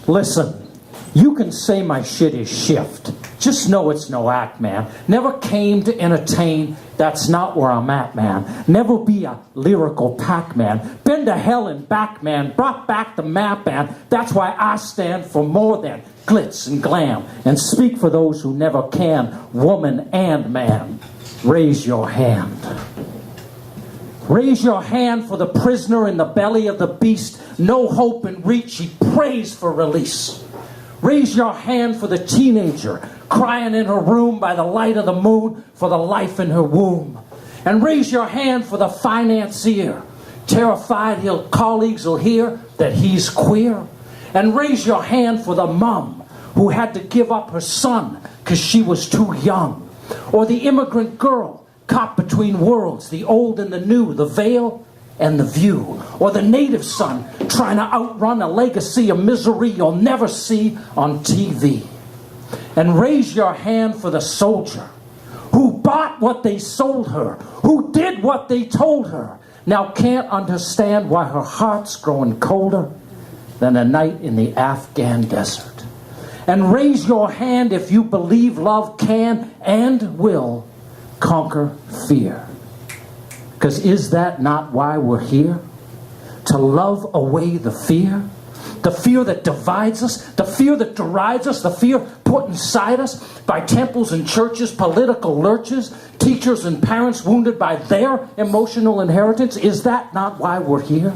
Listen, you can say my shit is shift. Just know it's no act, man. Never came to entertain. That's not where I'm at, man. Never be a lyrical Pac-Man. Been to hell and back, man. Brought back the map, man. That's why I stand for more than glitz and glam. And speak for those who never can, woman and man. Raise your hand. Raise your hand for the prisoner in the belly of the beast. No hope in reach. He prays for release. Raise your hand for the teenager crying in her room by the light of the moon for the life in her womb. And raise your hand for the financier, terrified colleagues will hear that he's queer. And raise your hand for the mom who had to give up her son because she was too young. Or the immigrant girl caught between worlds, the old and the new, the veil and the view. Or the native son trying to outrun a legacy of misery you'll never see on TV. And raise your hand for the soldier who bought what they sold her, who did what they told her, now can't understand why her heart's growing colder than a night in the Afghan desert. And raise your hand if you believe love can and will conquer fear. Because is that not why we're here? To love away the fear? The fear that divides us, the fear that derides us, the fear put inside us by temples and churches, political lurches, teachers and parents wounded by their emotional inheritance. Is that not why we're here?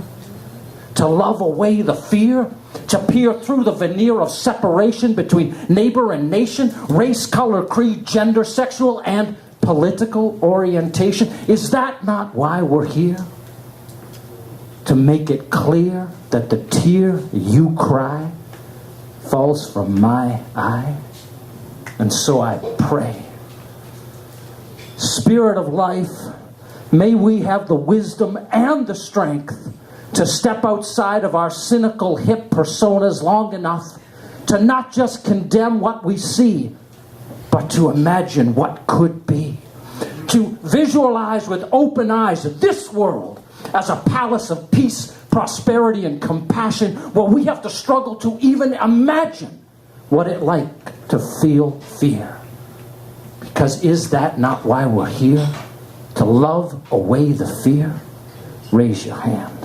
To love away the fear? To peer through the veneer of separation between neighbor and nation, race, color, creed, gender, sexual, and political orientation? Is that not why we're here? To make it clear that the tear you cry falls from my eye. And so I pray, Spirit of life, may we have the wisdom and the strength to step outside of our cynical hip personas long enough to not just condemn what we see, but to imagine what could be. To visualize with open eyes this world as a palace of peace, prosperity, and compassion, where we have to struggle to even imagine what it's like to feel fear. Because is that not why we're here? To love away the fear? Raise your hand.